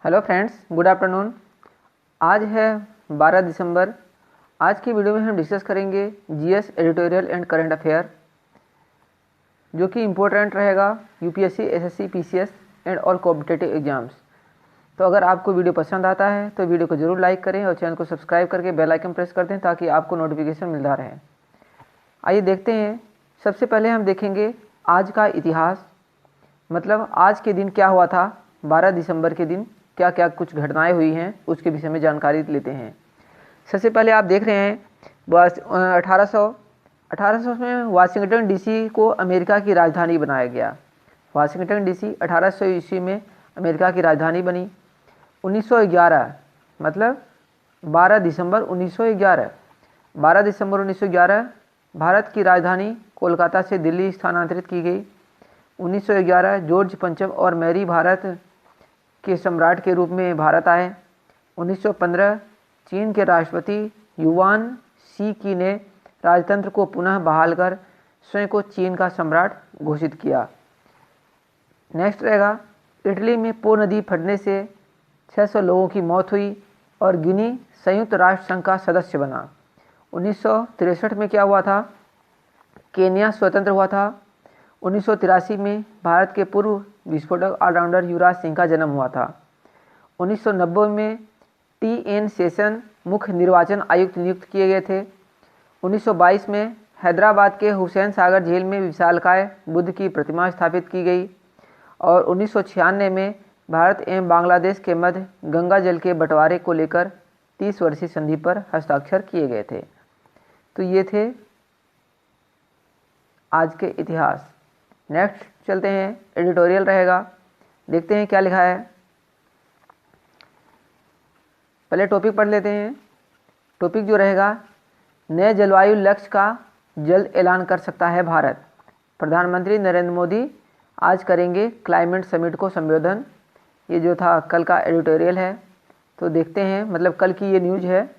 Hello friends, good afternoon. आज है 12 दिसंबर। आज की वीडियो में हम डिस्कस करेंगे GS editorial and current affair, जो कि इम्पोर्टेंट रहेगा UPSC, SSC, PCS and all competitive exams. तो अगर आपको वीडियो पसंद आता है तो वीडियो को जरूर लाइक करें और चैनल को सब्सक्राइब करके बेल आइकन प्रेस कर दें ताकि आपको नोटिफिकेशन मिलता रहे। आइए देखते हैं। सबसे पहले हम देखेंगे आज का इतिहास, मतलब आज के दिन क्या हुआ था। 12 दिसंबर के दिन क्या क्या कुछ घटनाएं हुई हैं उसके विषय में जानकारी लेते हैं। सबसे पहले आप देख रहे हैं 1800 में वाशिंगटन डीसी को अमेरिका की राजधानी बनाया गया। वाशिंगटन डीसी 1800 ईस्वी में अमेरिका की राजधानी बनी। 1911 मतलब 12 दिसंबर 1911 भारत की राजधानी कोलकाता से दिल्ली स्थानांतरित की गई। 1911 जॉर्ज पंचम और मैरी भारत के सम्राट के रूप में भारत आए। 1915 चीन के राष्ट्रपति युवान शी की ने राजतंत्र को पुनः बहाल कर स्वयं को चीन का सम्राट घोषित किया। नेक्स्ट रहेगा, इटली में पो नदी फटने से 600 लोगों की मौत हुई और गिनी संयुक्त राष्ट्र संघ का सदस्य बना। 1963 में क्या हुआ था? केन्या स्वतंत्र हुआ था। 1983 में भारत के पूर्व विस्फोटक ऑलराउंडर युवराज सिंह का जन्म हुआ था। 1990 में टी.एन. शेषन मुख्य निर्वाचन आयुक्त नियुक्त किए गए थे। 1922 में हैदराबाद के हुसैन सागर झील में विशालकाय बुद्ध की प्रतिमा स्थापित की गई और 1996 में भारत एवं बांग्लादेश के मध्य गंगा जल के बंटवारे को लेकर 30 वर्षीय संधि पर हस्ताक्षर किए गए थे। तो ये थे आज के इतिहास। नेक्स्ट चलते हैं, एडिटोरियल रहेगा। देखते हैं क्या लिखा है। पहले टॉपिक पढ़ लेते हैं। टॉपिक जो रहेगा, नए जलवायु लक्ष्य का जल्द ऐलान कर सकता है भारत। प्रधानमंत्री नरेंद्र मोदी आज करेंगे क्लाइमेट समिट को संबोधन। ये जो था कल का एडिटोरियल है। तो देखते हैं, मतलब कल की ये न्यूज़ है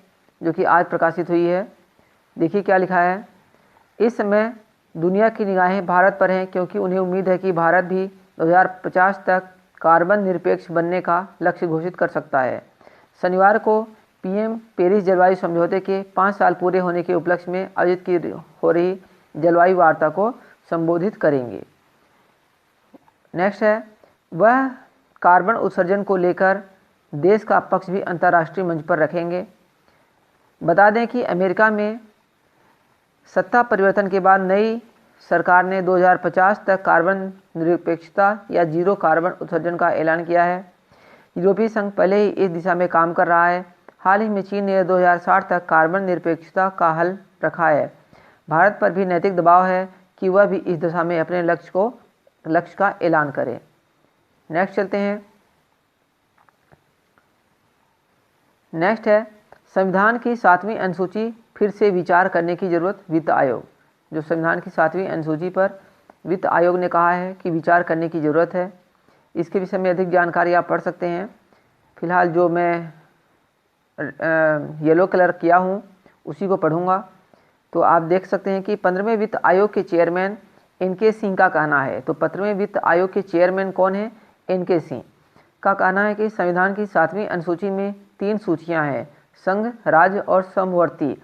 जो कि आज प्रकाशित हुई है। देखिए क्या लिखा है। इस समय दुनिया की निगाहें भारत पर हैं क्योंकि उन्हें उम्मीद है कि भारत भी 2050 तक कार्बन निरपेक्ष बनने का लक्ष्य घोषित कर सकता है। शनिवार को पीएम पेरिस जलवायु समझौते के 5 साल पूरे होने के उपलक्ष्य में आयोजित की हो रही जलवायु वार्ता को संबोधित करेंगे। नेक्स्ट है, वह कार्बन उत्सर्जन को लेकर देश का पक्ष भी अंतर्राष्ट्रीय मंच पर रखेंगे। बता दें कि अमेरिका में सत्ता परिवर्तन के बाद नई सरकार ने 2050 तक कार्बन निरपेक्षता या जीरो कार्बन उत्सर्जन का ऐलान किया है। यूरोपीय संघ पहले ही इस दिशा में काम कर रहा है। हाल ही में चीन ने 2060 तक कार्बन निरपेक्षता का हल रखा है। भारत पर भी नैतिक दबाव है कि वह भी इस दिशा में अपने लक्ष्य का ऐलान करे। नेक्स्ट चलते हैं। नेक्स्ट है, संविधान की 7वीं अनुसूची फिर से विचार करने की जरूरत। वित्त आयोग, जो संविधान की 7वीं अनुसूची पर वित्त आयोग ने कहा है कि विचार करने की ज़रूरत है। इसके विषय में अधिक जानकारी आप पढ़ सकते हैं। फिलहाल जो मैं येलो कलर किया हूँ उसी को पढ़ूंगा। तो आप देख सकते हैं कि 15वें वित्त आयोग के चेयरमैन एन.के. सिंह का कहना है। तो 15वें वित्त आयोग के चेयरमैन कौन है? एन.के. सिंह का कहना है कि संविधान की 7वीं अनुसूची में 3 सूचियाँ हैं, संघ, राज्य और समवर्ती।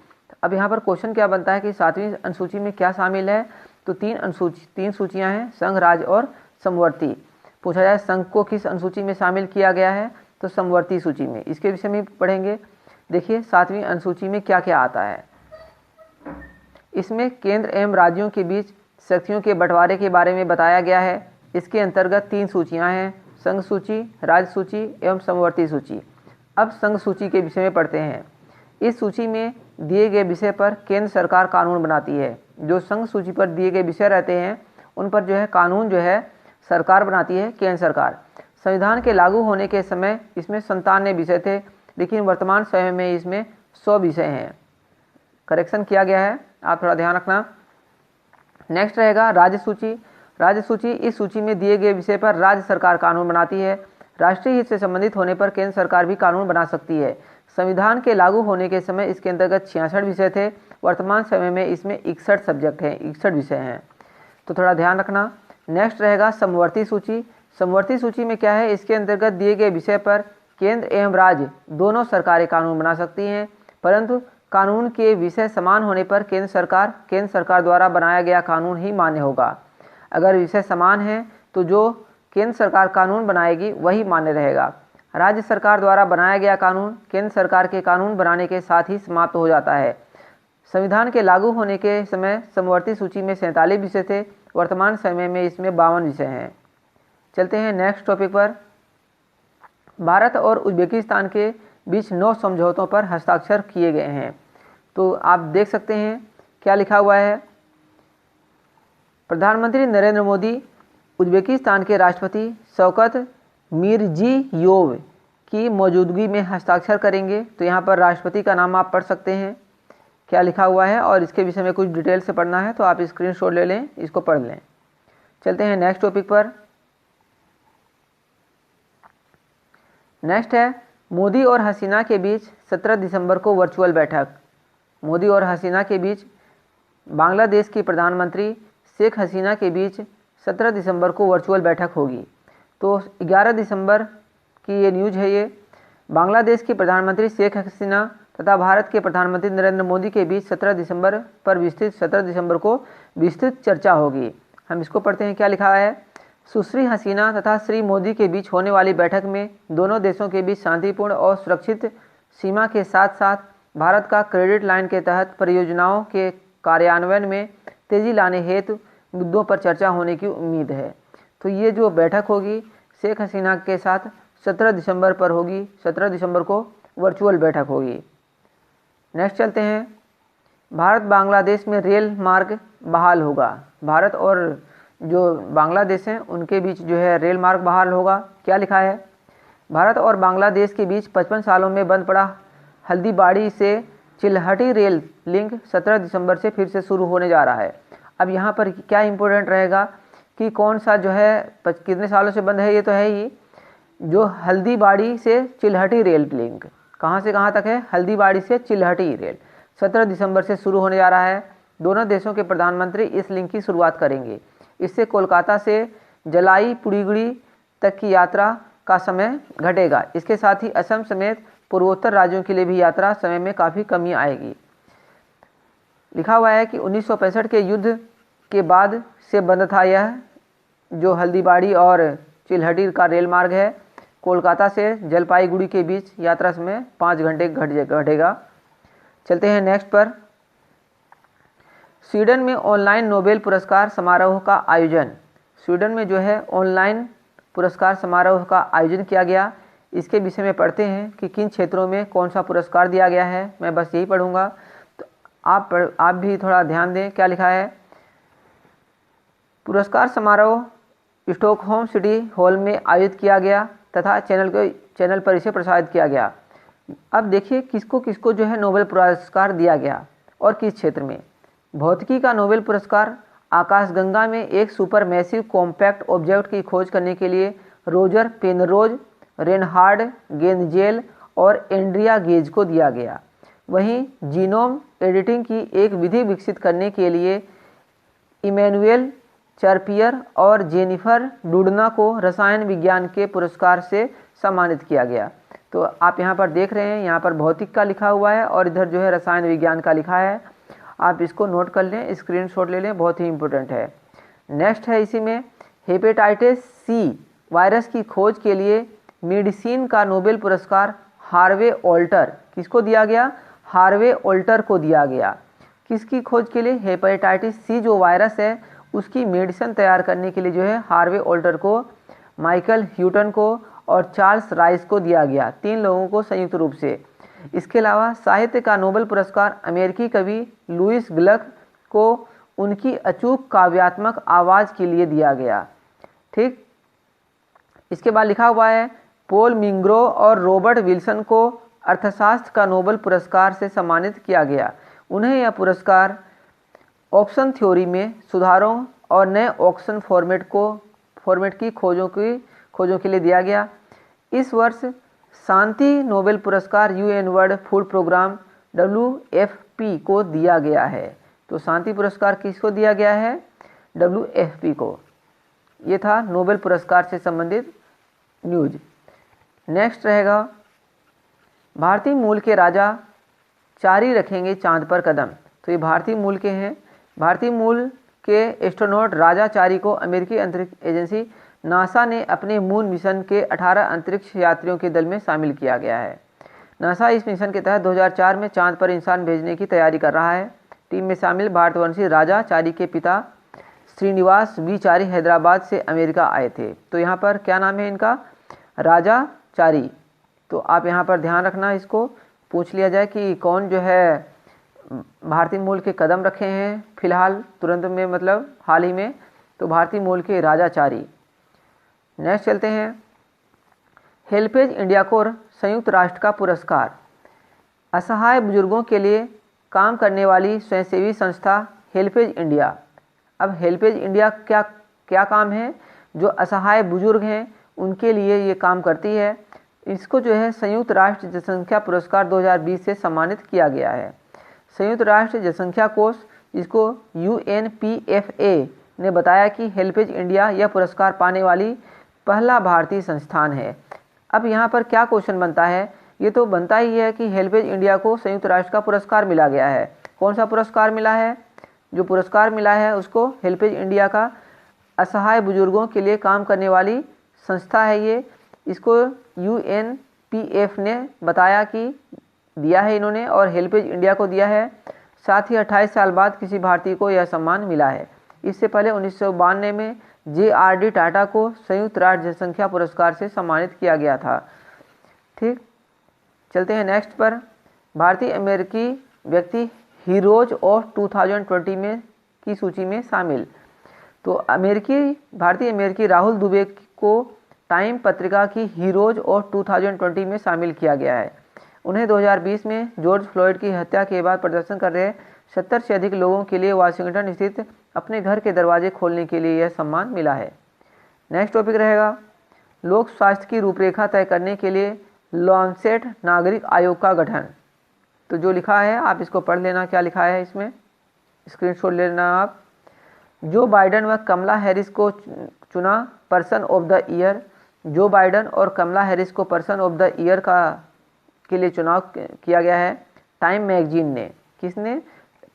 अब यहाँ पर क्वेश्चन क्या बनता है कि 7वीं अनुसूची में क्या शामिल है? तो 3 सूचियाँ हैं, संघ, राज्य और समवर्ती। पूछा जाए संघ को किस अनुसूची में शामिल किया गया है? तो समवर्ती सूची में। इसके विषय में पढ़ेंगे। देखिए 7वीं अनुसूची में क्या क्या आता है। इसमें केंद्र एवं राज्यों के बीच शक्तियों के बंटवारे के बारे में बताया गया है। इसके अंतर्गत 3 सूचियाँ हैं, संघ सूची, राज्य सूची एवं समवर्ती सूची। अब संघ सूची के विषय में पढ़ते हैं। इस सूची में दिए गए विषय पर केंद्र सरकार कानून बनाती है। जो संघ सूची पर दिए गए विषय रहते हैं उन पर जो है कानून जो है सरकार बनाती है, केंद्र सरकार। संविधान के लागू होने के समय इसमें 57 विषय थे, लेकिन वर्तमान समय में इसमें 100 विषय हैं। करेक्शन किया गया है, आप थोड़ा ध्यान रखना। नेक्स्ट रहेगा राज्य सूची। राज्य सूची, इस सूची में दिए गए विषय पर राज्य सरकार कानून बनाती है। राष्ट्रीय हित से संबंधित होने पर केंद्र सरकार भी कानून बना सकती है। संविधान के लागू होने के समय इसके अंतर्गत 66 विषय थे। वर्तमान समय में इसमें 61 सब्जेक्ट हैं, 61 विषय हैं। तो थोड़ा ध्यान रखना। नेक्स्ट रहेगा समवर्ती सूची। समवर्ती सूची में क्या है, इसके अंतर्गत दिए गए विषय पर केंद्र एवं राज्य दोनों सरकारें कानून बना सकती हैं, परंतु कानून के विषय समान होने पर केंद्र सरकार द्वारा बनाया गया कानून ही मान्य होगा। अगर विषय समान है तो जो केंद्र सरकार कानून बनाएगी वही मान्य रहेगा। राज्य सरकार द्वारा बनाया गया कानून केंद्र सरकार के कानून बनाने के साथ ही समाप्त हो जाता है। संविधान के लागू होने के समय समवर्ती सूची में 47 विषय थे, वर्तमान समय में इसमें 52 विषय हैं। चलते हैं नेक्स्ट टॉपिक पर। भारत और उज्बेकिस्तान के बीच 9 समझौतों पर हस्ताक्षर किए गए हैं। तो आप देख सकते हैं क्या लिखा हुआ है। प्रधानमंत्री नरेंद्र मोदी उज्बेकिस्तान के राष्ट्रपति शौकत मिरजियोव की मौजूदगी में हस्ताक्षर करेंगे। तो यहाँ पर राष्ट्रपति का नाम आप पढ़ सकते हैं क्या लिखा हुआ है, और इसके विषय में कुछ डिटेल से पढ़ना है तो आप स्क्रीनशॉट ले लें, इसको पढ़ लें। चलते हैं नेक्स्ट टॉपिक पर। नेक्स्ट है मोदी और हसीना के बीच 17 दिसंबर को वर्चुअल बैठक। मोदी और हसीना के बीच बांग्लादेश की प्रधानमंत्री शेख हसीना के बीच 17 दिसंबर को वर्चुअल बैठक होगी। तो 11 दिसंबर की ये न्यूज़ है। ये बांग्लादेश की प्रधानमंत्री शेख हसीना तथा भारत के प्रधानमंत्री नरेंद्र मोदी के बीच 17 दिसंबर को विस्तृत चर्चा होगी। हम इसको पढ़ते हैं क्या लिखा है। सुश्री हसीना तथा श्री मोदी के बीच होने वाली बैठक में दोनों देशों के बीच शांतिपूर्ण और सुरक्षित सीमा के साथ साथ भारत का क्रेडिट लाइन के तहत परियोजनाओं के कार्यान्वयन में तेजी लाने हेतु मुद्दों पर चर्चा होने की उम्मीद है। तो ये जो बैठक होगी शेख हसीना के साथ 17 दिसंबर पर होगी। 17 दिसंबर को वर्चुअल बैठक होगी। नेक्स्ट चलते हैं। भारत बांग्लादेश में रेल मार्ग बहाल होगा। भारत और जो बांग्लादेश हैं उनके बीच जो है रेल मार्ग बहाल होगा। क्या लिखा है। भारत और बांग्लादेश के बीच 55 सालों में बंद पड़ा हल्दीबाड़ी से चिल्हटी रेल लिंक 17 दिसंबर से फिर से शुरू होने जा रहा है। अब यहाँ पर क्या इम्पोर्टेंट रहेगा कि कौन सा जो है कितने सालों से बंद है। ये तो है ही, जो हल्दीबाड़ी से चिल्हटी रेल लिंक कहाँ से कहाँ तक है। हल्दीबाड़ी से चिल्हटी रेल 17 दिसंबर से शुरू होने जा रहा है। दोनों देशों के प्रधानमंत्री इस लिंक की शुरुआत करेंगे। इससे कोलकाता से जलाई पुड़ीगुड़ी तक की यात्रा का समय घटेगा। इसके साथ ही असम समेत पूर्वोत्तर राज्यों के लिए भी यात्रा समय में काफ़ी कमी आएगी। लिखा हुआ है कि 1965 के युद्ध के बाद से बंद था यह जो हल्दीबाड़ी और चिल्हटी का रेल मार्ग है। कोलकाता से जलपाईगुड़ी के बीच यात्रा समय 5 घंटे घटेगा। चलते हैं नेक्स्ट पर। स्वीडन में ऑनलाइन नोबेल पुरस्कार समारोह का आयोजन। स्वीडन में जो है ऑनलाइन पुरस्कार समारोह का आयोजन किया गया। इसके विषय में पढ़ते हैं कि किन क्षेत्रों में कौन सा पुरस्कार दिया गया है। मैं बस यही पढ़ूंगा, तो आप भी थोड़ा ध्यान दें क्या लिखा है। पुरस्कार समारोह स्टॉकहोम सिटी हॉल में आयोजित किया गया तथा चैनल पर इसे प्रसारित किया गया। अब देखिए किसको किसको जो है नोबेल पुरस्कार दिया गया और किस क्षेत्र में। भौतिकी का नोबेल पुरस्कार आकाशगंगा में एक सुपर मैसिव कॉम्पैक्ट ऑब्जेक्ट की खोज करने के लिए रोजर पेनरोज, रेनहार्ड गेंदजेल और एंड्रिया गेज को दिया गया। वहीं जीनोम एडिटिंग की एक विधि विकसित करने के लिए इमैनुएल चार्पियर और जेनिफर डुडना को रसायन विज्ञान के पुरस्कार से सम्मानित किया गया। तो आप यहाँ पर देख रहे हैं, यहाँ पर भौतिक का लिखा हुआ है और इधर जो है रसायन विज्ञान का लिखा है। आप इसको नोट कर लें, स्क्रीनशॉट ले लें, बहुत ही इंपॉर्टेंट है। नेक्स्ट है इसी में हेपेटाइटिस सी वायरस की खोज के लिए मेडिसिन का नोबेल पुरस्कार हार्वे ऑल्टर किसको दिया गया। हार्वे ऑल्टर को दिया गया। किसकी खोज के लिए। हेपेटाइटिस सी जो वायरस है उसकी मेडिसिन तैयार करने के लिए जो है हार्वे ऑल्टर को, माइकल ह्यूटन को और चार्ल्स राइस को दिया गया। 3 लोगों को संयुक्त रूप से। इसके अलावा साहित्य का नोबेल पुरस्कार अमेरिकी कवि लुइस ग्लक को उनकी अचूक काव्यात्मक आवाज़ के लिए दिया गया। ठीक, इसके बाद लिखा हुआ है पॉल मिंग्रो और रॉबर्ट विल्सन को अर्थशास्त्र का नोबेल पुरस्कार से सम्मानित किया गया। उन्हें यह पुरस्कार ऑक्शन थ्योरी में सुधारों और नए ऑक्शन फॉर्मेट की खोजों के लिए दिया गया। इस वर्ष शांति नोबेल पुरस्कार UN world food programme WFP को दिया गया है। तो शांति पुरस्कार किसको दिया गया है। WFP को। ये था नोबेल पुरस्कार से संबंधित न्यूज। नेक्स्ट रहेगा भारतीय मूल के राजा चारी रखेंगे चांद पर कदम। तो ये भारतीय मूल के हैं। भारतीय मूल के एस्ट्रोनॉट राजा चारी को अमेरिकी अंतरिक्ष एजेंसी नासा ने अपने मून मिशन के 18 अंतरिक्ष यात्रियों के दल में शामिल किया गया है। नासा इस मिशन के तहत 2004 में चांद पर इंसान भेजने की तैयारी कर रहा है। टीम में शामिल भारतवंशी राजा चारी के पिता श्रीनिवास वी चारी हैदराबाद से अमेरिका आए थे। तो यहाँ पर क्या नाम है इनका? राजा चारी। तो आप यहाँ पर ध्यान रखना, इसको पूछ लिया जाए कि कौन जो है भारतीय मूल के कदम रखे हैं फिलहाल, तुरंत में, मतलब हाल ही में। तो भारतीय मूल के राजा चारी। नेक्स्ट चलते हैं, हेल्पेज इंडिया को संयुक्त राष्ट्र का पुरस्कार। असहाय बुजुर्गों के लिए काम करने वाली स्वयंसेवी संस्था हेल्पेज इंडिया। अब हेल्पेज इंडिया क्या काम है? जो असहाय बुजुर्ग हैं उनके लिए ये काम करती है। इसको जो है संयुक्त राष्ट्र जनसंख्या पुरस्कार 2020 से सम्मानित किया गया है। संयुक्त राष्ट्र जनसंख्या कोष, इसको UNPFA ने बताया कि हेल्पेज इंडिया यह पुरस्कार पाने वाली पहला भारतीय संस्थान है। अब यहाँ पर क्या क्वेश्चन बनता है? ये तो बनता ही है कि हेल्पेज इंडिया को संयुक्त राष्ट्र का पुरस्कार मिला गया है। कौन सा पुरस्कार मिला है? जो पुरस्कार मिला है उसको हेल्पेज इंडिया का असहाय बुजुर्गों के लिए काम करने वाली संस्था है ये। इसको UNPF ने बताया कि दिया है इन्होंने, और हेल्पेज इंडिया को दिया है। साथ ही 28 साल बाद किसी भारतीय को यह सम्मान मिला है। इससे पहले 1992 में JRD टाटा को संयुक्त राष्ट्र जनसंख्या पुरस्कार से सम्मानित किया गया था। ठीक, चलते हैं नेक्स्ट पर। भारतीय अमेरिकी व्यक्ति हीरोज ऑफ 2020 में की सूची में शामिल। तो भारतीय अमेरिकी राहुल दुबे को टाइम पत्रिका की हीरोज ऑफ 2020 में शामिल किया गया है। उन्हें 2020 में जॉर्ज फ्लॉयड की हत्या के बाद प्रदर्शन कर रहे 70 से अधिक लोगों के लिए वाशिंगटन स्थित अपने घर के दरवाजे खोलने के लिए यह सम्मान मिला है। नेक्स्ट टॉपिक रहेगा, लोक स्वास्थ्य की रूपरेखा तय करने के लिए लॉन्सेट नागरिक आयोग का गठन। तो जो लिखा है आप इसको पढ़ लेना, क्या लिखा है इसमें, स्क्रीनशॉट ले लेना आप। जो बाइडन व कमला हैरिस को चुना पर्सन ऑफ द ईयर। जो बाइडन और कमला हैरिस को पर्सन ऑफ द ईयर के लिए चुनाव किया गया है टाइम मैगजीन ने। किसने,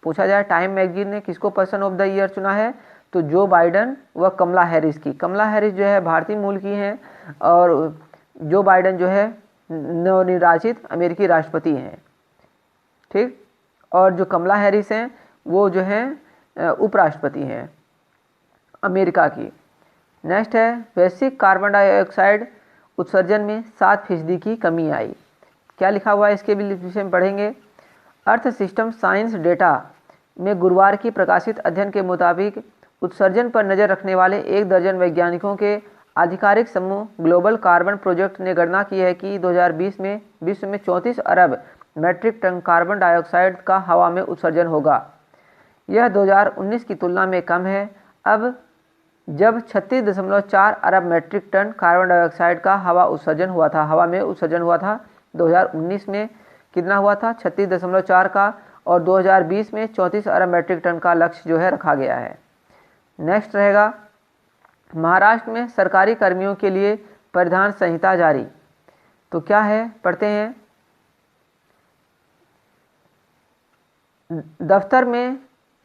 पूछा जाए टाइम मैगजीन ने किसको पर्सन ऑफ द ईयर चुना है? तो जो बाइडन व कमला हैरिस की। कमला हैरिस जो है भारतीय मूल की हैं और जो बाइडन जो है नवनिर्वाचित अमेरिकी राष्ट्रपति हैं। ठीक, और जो कमला हैरिस हैं वो जो हैं उपराष्ट्रपति हैं अमेरिका की। नेक्स्ट है, वैश्विक कार्बन डाइऑक्साइड उत्सर्जन में 7% की कमी आई। क्या लिखा हुआ है इसके विषय में पढ़ेंगे। अर्थ सिस्टम साइंस डेटा में गुरुवार की प्रकाशित अध्ययन के मुताबिक उत्सर्जन पर नज़र रखने वाले 1 दर्जन वैज्ञानिकों के आधिकारिक समूह ग्लोबल कार्बन प्रोजेक्ट ने गणना की है कि 2020 में विश्व में 34 अरब मैट्रिक टन कार्बन डाइऑक्साइड का हवा में उत्सर्जन होगा। यह 2019 की तुलना में कम है। अब जब 36.4 अरब मैट्रिक टन कार्बन डाइऑक्साइड का हवा में उत्सर्जन हुआ था 2019 में कितना हुआ था? 36.4 का, और 2020 में 34 अरब मैट्रिक टन का लक्ष्य जो है रखा गया है। नेक्स्ट रहेगा, महाराष्ट्र में सरकारी कर्मियों के लिए परिधान संहिता जारी। तो क्या है, पढ़ते हैं। दफ्तर में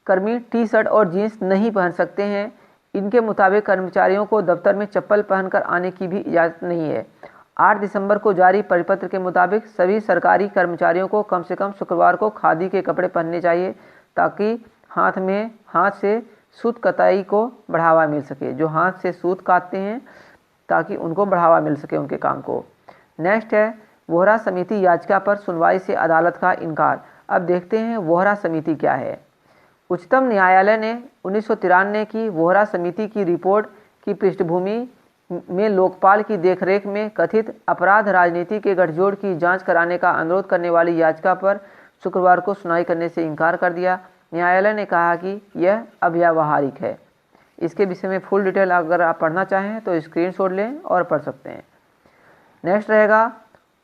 कर्मी टी-शर्ट और जीन्स नहीं पहन सकते हैं। इनके मुताबिक कर्मचारियों को दफ्तर में चप्पल पहनकर आने की भी इजाज़त नहीं है। 8 दिसंबर को जारी परिपत्र के मुताबिक सभी सरकारी कर्मचारियों को कम से कम शुक्रवार को खादी के कपड़े पहनने चाहिए ताकि हाथ से सूत कताई को बढ़ावा मिल सके। जो हाथ से सूत काटते हैं ताकि उनको बढ़ावा मिल सके उनके काम को। नेक्स्ट है, वोहरा समिति याचिका पर सुनवाई से अदालत का इनकार। अब देखते हैं वोहरा समिति क्या है। उच्चतम न्यायालय ने 1993 की वोहरा समिति की रिपोर्ट की पृष्ठभूमि में लोकपाल की देखरेख में कथित अपराध राजनीति के गठजोड़ की जांच कराने का अनुरोध करने वाली याचिका पर शुक्रवार को सुनवाई करने से इनकार कर दिया। न्यायालय ने कहा कि यह अव्यावहारिक है। इसके विषय में फुल डिटेल अगर आप पढ़ना चाहें तो स्क्रीनशॉट लें और पढ़ सकते हैं। नेक्स्ट रहेगा,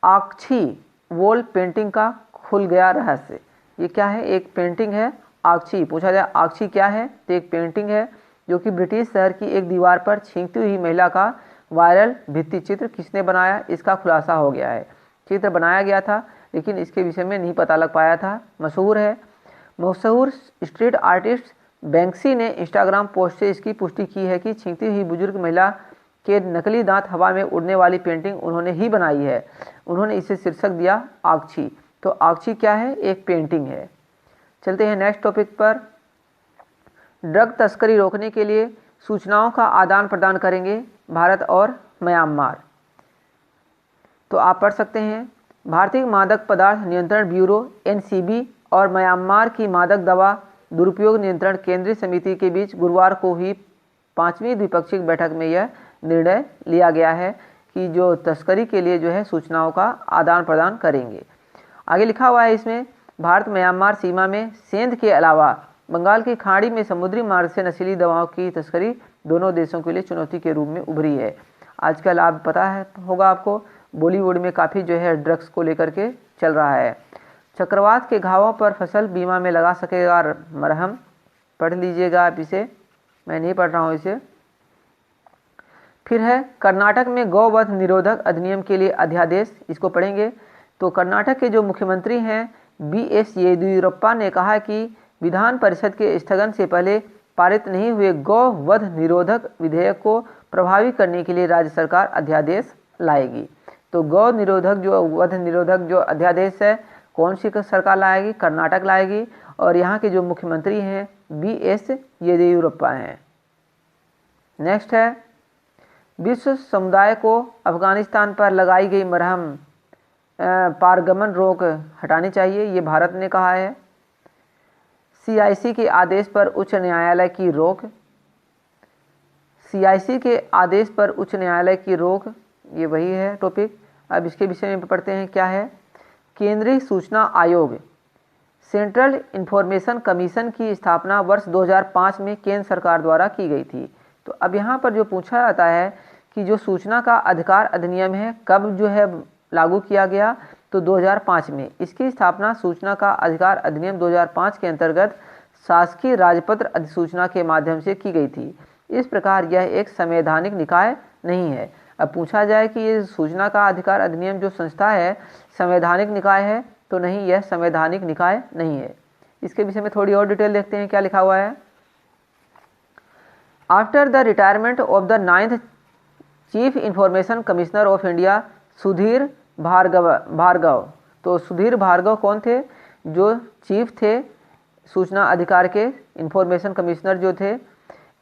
आक्षी वॉल पेंटिंग का खुल गया रहस्य। ये क्या है? एक पेंटिंग है आक्षी। पूछा जाए आक्षी क्या है, तो एक पेंटिंग है जो कि ब्रिटिश शहर की एक दीवार पर छींकती हुई महिला का वायरल भित्ति चित्र किसने बनाया, इसका खुलासा हो गया है। चित्र बनाया गया था लेकिन इसके विषय में नहीं पता लग पाया था। मशहूर स्ट्रीट आर्टिस्ट बैंक्सी ने इंस्टाग्राम पोस्ट से इसकी पुष्टि की है कि छींकती हुई बुजुर्ग महिला के नकली दांत हवा में उड़ने वाली पेंटिंग उन्होंने ही बनाई है। उन्होंने इसे शीर्षक दिया आगछी। तो आगछी क्या है, एक पेंटिंग है। चलते हैं नेक्स्ट टॉपिक पर। ड्रग तस्करी रोकने के लिए सूचनाओं का आदान प्रदान करेंगे भारत और म्यांमार। तो आप पढ़ सकते हैं, भारतीय मादक पदार्थ नियंत्रण ब्यूरो एनसीबी और म्यांमार की मादक दवा दुरुपयोग नियंत्रण केंद्रीय समिति के बीच गुरुवार को हुई 5वीं द्विपक्षीय बैठक में यह निर्णय लिया गया है कि जो तस्करी के लिए जो है सूचनाओं का आदान प्रदान करेंगे। आगे लिखा हुआ है इसमें, भारत म्यांमार सीमा में सेंध के अलावा बंगाल की खाड़ी में समुद्री मार्ग से नशीली दवाओं की तस्करी दोनों देशों के लिए चुनौती के रूप में उभरी है। आजकल आप पता है होगा आपको, बॉलीवुड में काफ़ी जो है ड्रग्स को लेकर के चल रहा है। चक्रवात के घावों पर फसल बीमा में लगा सकेगा मरहम। पढ़ लीजिएगा आप इसे, मैं नहीं पढ़ रहा हूँ इसे। फिर है कर्नाटक में गौवध निरोधक अधिनियम के लिए अध्यादेश, इसको पढ़ेंगे। तो कर्नाटक के जो मुख्यमंत्री हैं BS येदियुरप्पा ने कहा कि विधान परिषद के स्थगन से पहले पारित नहीं हुए गौवध निरोधक विधेयक को प्रभावी करने के लिए राज्य सरकार अध्यादेश लाएगी। तो गौ निरोधक जो वध निरोधक जो अध्यादेश है कौन सी सरकार लाएगी, कर्नाटक लाएगी। और यहाँ के जो मुख्यमंत्री हैं BS येदियुरप्पा हैं। नेक्स्ट है, विश्व समुदाय को अफगानिस्तान पर लगाई गई मरहम पारगमन रोक हटानी चाहिए, ये भारत ने कहा है। CIC के आदेश पर उच्च न्यायालय की रोक, CIC के आदेश पर उच्च न्यायालय की रोक, ये वही है टॉपिक। अब इसके विषय में पढ़ते हैं क्या है। केंद्रीय सूचना आयोग सेंट्रल इंफॉर्मेशन कमीशन की स्थापना वर्ष 2005 में केंद्र सरकार द्वारा की गई थी। तो अब यहाँ पर जो पूछा जाता है कि जो सूचना का अधिकार अधिनियम है कब जो है लागू किया गया, तो 2005 में। इसकी स्थापना सूचना का अधिकार अधिनियम 2005 के अंतर्गत शासकीय राजपत्र अधिसूचना के माध्यम से की गई थी। इस प्रकार यह एक संवैधानिक निकाय नहीं है। अब पूछा जाए कि ये सूचना का अधिकार अधिनियम जो संस्था है संवैधानिक निकाय है, तो नहीं, यह संवैधानिक निकाय नहीं है। इसके विषय में थोड़ी और डिटेल देखते हैं क्या लिखा हुआ है। After the retirement of the 9th chief information commissioner of India Sudhir Bhargava. तो सुधीर भार्गव कौन थे, जो चीफ थे सूचना अधिकार के, इंफॉर्मेशन कमिश्नर जो थे,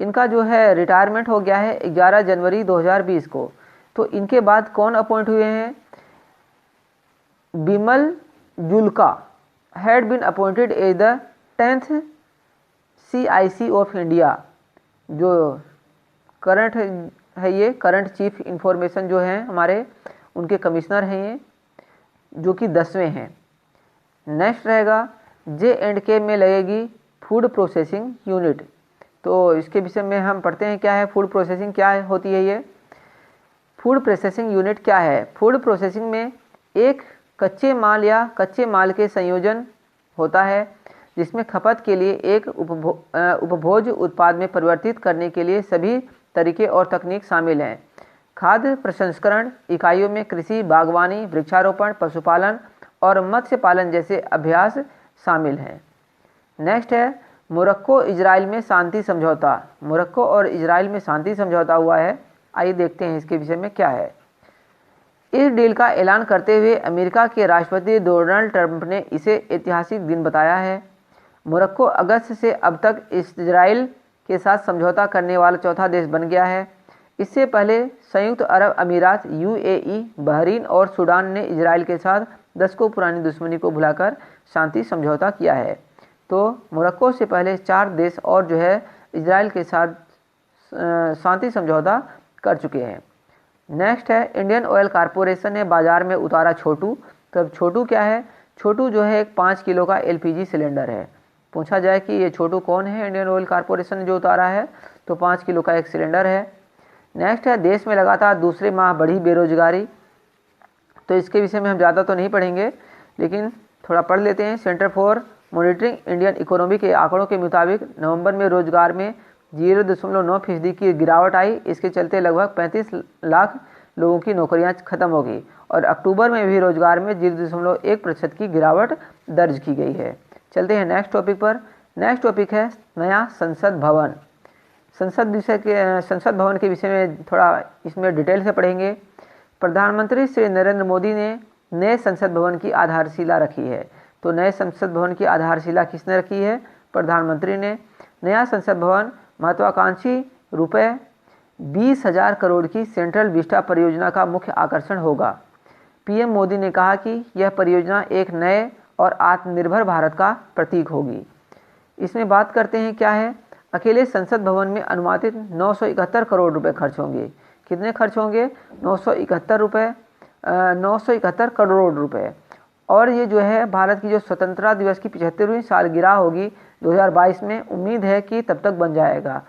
इनका जो है रिटायरमेंट हो गया है 11 जनवरी 2020 को। तो इनके बाद कौन अपॉइंट हुए हैं, Bimal Julka had been appointed as the 10th CIC of India. जो करंट है ये करंट चीफ इंफॉर्मेशन जो हैं हमारे, उनके कमिश्नर हैं ये, जो कि 10वें हैं। नेक्स्ट रहेगा J&K में लगेगी फूड प्रोसेसिंग यूनिट। तो इसके विषय में हम पढ़ते हैं क्या है फूड प्रोसेसिंग, क्या होती है ये फूड प्रोसेसिंग यूनिट क्या है। फूड प्रोसेसिंग में एक कच्चे माल या कच्चे माल के संयोजन होता है जिसमें खपत के लिए एक उपभोज्य उत्पाद में परिवर्तित करने के लिए सभी तरीके और तकनीक शामिल हैं। खाद्य प्रसंस्करण इकाइयों में कृषि, बागवानी, वृक्षारोपण, पशुपालन और मत्स्य पालन जैसे अभ्यास शामिल हैं। नेक्स्ट है मोरक्को इजराइल में शांति समझौता। मोरक्को और इजराइल में शांति समझौता हुआ है। आइए देखते हैं इसके विषय में क्या है। इस डील का ऐलान करते हुए अमेरिका के राष्ट्रपति डोनाल्ड ट्रंप ने इसे ऐतिहासिक दिन बताया है। मोरक्को अगस्त से अब तक इजराइल के साथ समझौता करने वाला चौथा देश बन गया है। इससे पहले संयुक्त अरब अमीरात, UAE, बहरीन और सूडान ने इजराइल के साथ दशकों पुरानी दुश्मनी को भुलाकर शांति समझौता किया है। तो मोरक्को से पहले 4 देश और जो है इजराइल के साथ शांति समझौता कर चुके हैं। नेक्स्ट है इंडियन ऑयल कॉरपोरेशन ने बाजार में उतारा छोटू। तो अब छोटू क्या है, छोटू जो है एक 5 किलो का LPG सिलेंडर है। पूछा जाए कि ये छोटू कौन है, इंडियन ऑयल कॉरपोरेशन ने जो उतारा है, तो 5 किलो का एक सिलेंडर है। नेक्स्ट है देश में लगातार दूसरे माह बढ़ी बेरोजगारी। तो इसके विषय में हम ज़्यादा तो नहीं पढ़ेंगे लेकिन थोड़ा पढ़ लेते हैं। Centre for monitoring Indian economy के आंकड़ों के मुताबिक नवंबर में रोजगार में 0.9% की गिरावट आई। इसके चलते लगभग 35 लाख लोगों की नौकरियां खत्म हो गई और अक्टूबर में भी रोजगार में 0.1% की गिरावट दर्ज की गई है। चलते हैं नेक्स्ट टॉपिक पर। नेक्स्ट टॉपिक है नया संसद भवन। संसद भवन के विषय में थोड़ा इसमें डिटेल से पढ़ेंगे। प्रधानमंत्री श्री नरेंद्र मोदी ने नए संसद भवन की आधारशिला रखी है। तो नए संसद भवन की आधारशिला किसने रखी है? प्रधानमंत्री ने। नया संसद भवन महत्वाकांक्षी रुपए 20,000 करोड़ की सेंट्रल विस्टा परियोजना का मुख्य आकर्षण होगा। पीएम मोदी ने कहा कि यह परियोजना एक नए और आत्मनिर्भर भारत का प्रतीक होगी। इसमें बात करते हैं क्या है। अकेले संसद भवन में अनुमानित 971 करोड़ रुपए खर्च होंगे। कितने खर्च होंगे? 971 करोड़ रुपए। और ये जो है भारत की जो स्वतंत्रता दिवस की 75वीं सालगिरह होगी 2022 में, उम्मीद है कि तब तक बन जाएगा।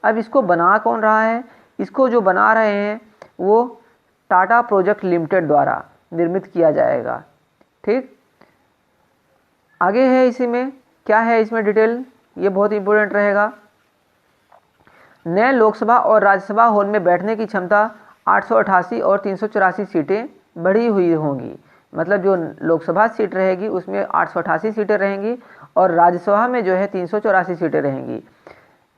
अब इसको बना कौन रहा है? इसको जो बना रहे हैं वो टाटा प्रोजेक्ट लिमिटेड द्वारा निर्मित किया जाएगा। ठीक, आगे है इसी में क्या है, इसमें डिटेल ये बहुत इंपॉर्टेंट रहेगा। नए लोकसभा और राज्यसभा हॉल में बैठने की क्षमता 888 और 384 सीटें बढ़ी हुई होंगी। मतलब जो लोकसभा सीट रहेगी उसमें 888 सीटें रहेंगी और राज्यसभा में जो है 384 सीटें रहेंगी।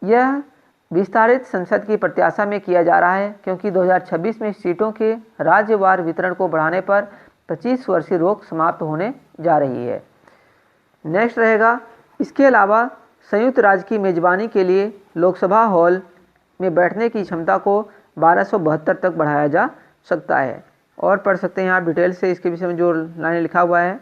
यह विस्तारित संसद की प्रत्याशा में किया जा रहा है क्योंकि 2026 में सीटों के राज्यवार वितरण को बढ़ाने पर 25 वर्षीय रोक समाप्त होने जा रही है। नेक्स्ट रहेगा, इसके अलावा संयुक्त राज्य की मेजबानी के लिए लोकसभा हॉल में बैठने की क्षमता को 1272 तक बढ़ाया जा सकता है। और पढ़ सकते हैं आप डिटेल से इसके विषय में जो लाइन लिखा हुआ है।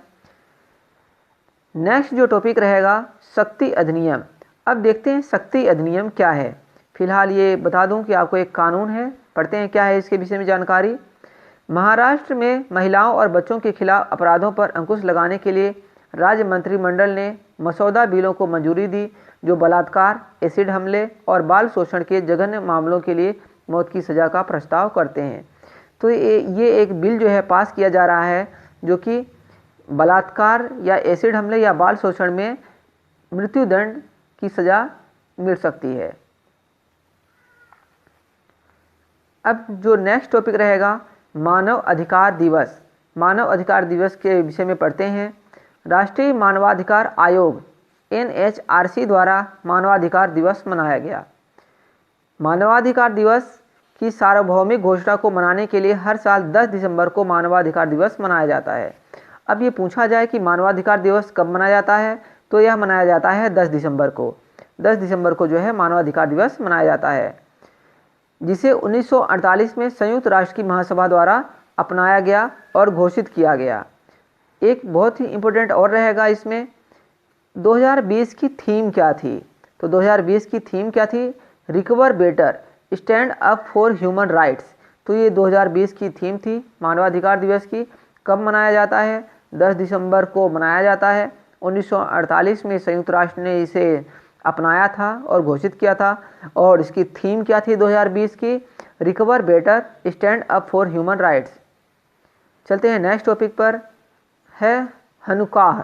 नेक्स्ट जो टॉपिक रहेगा शक्ति अधिनियम। अब देखते हैं शक्ति अधिनियम क्या है। फिलहाल ये बता दूं कि आपको एक कानून है, पढ़ते हैं क्या है इसके विषय में जानकारी। महाराष्ट्र में महिलाओं और बच्चों के खिलाफ अपराधों पर अंकुश लगाने के लिए राज्य मंत्रिमंडल ने मसौदा बिलों को मंजूरी दी जो बलात्कार, एसिड हमले और बाल शोषण के जघन्य मामलों के लिए मौत की सज़ा का प्रस्ताव करते हैं। तो ये एक बिल जो है पास किया जा रहा है जो कि बलात्कार या एसिड हमले या बाल शोषण में मृत्युदंड की सज़ा मिल सकती है। अब जो नेक्स्ट टॉपिक रहेगा मानव अधिकार दिवस। मानव अधिकार दिवस के विषय में पढ़ते हैं। राष्ट्रीय मानवाधिकार आयोग NHRC द्वारा मानवाधिकार दिवस मनाया गया। मानवाधिकार दिवस की सार्वभौमिक घोषणा को मनाने के लिए हर साल 10 दिसंबर को मानवाधिकार दिवस मनाया जाता है। अब ये पूछा जाए कि मानवाधिकार दिवस कब मनाया जाता है, तो यह मनाया जाता है 10 दिसंबर को। 10 दिसंबर को जो है मानवाधिकार दिवस मनाया जाता है, जिसे 1948 में संयुक्त राष्ट्र की महासभा द्वारा अपनाया गया और घोषित किया गया। एक बहुत ही इम्पोर्टेंट और रहेगा इसमें, 2020 की थीम क्या थी? तो 2020 की थीम क्या थी? Recover better, stand up for human rights. तो ये 2020 की थीम थी मानवाधिकार दिवस की। कब मनाया जाता है? 10 दिसंबर को मनाया जाता है। 1948 में संयुक्त राष्ट्र ने इसे अपनाया था और घोषित किया था। और इसकी थीम क्या थी 2020 की? Recover better, stand up for human rights. चलते हैं नेक्स्ट टॉपिक पर, है हनुकाह।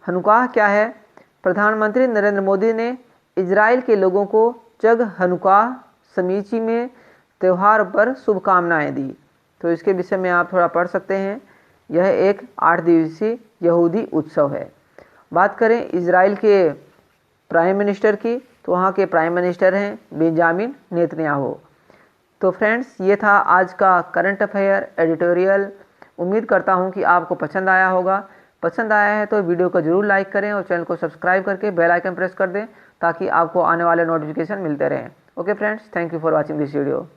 हनुकाह क्या है? प्रधानमंत्री नरेंद्र मोदी ने इजराइल के लोगों को चग हनुकाह समीची में त्यौहार पर शुभकामनाएं दी। तो इसके विषय में आप थोड़ा पढ़ सकते हैं। यह एक 8 दिवसीय यहूदी उत्सव है। बात करें इजराइल के प्राइम मिनिस्टर की, तो वहाँ के प्राइम मिनिस्टर हैं बेंजामिन नेतन्याहू। तो फ्रेंड्स, ये था आज का करंट अफेयर एडिटोरियल। उम्मीद करता हूँ कि आपको पसंद आया होगा। पसंद आया है तो वीडियो को जरूर लाइक करें और चैनल को सब्सक्राइब करके बेल आइकन प्रेस कर दें ताकि आपको आने वाले नोटिफिकेशन मिलते रहें। Okay friends, thank you for watching this video.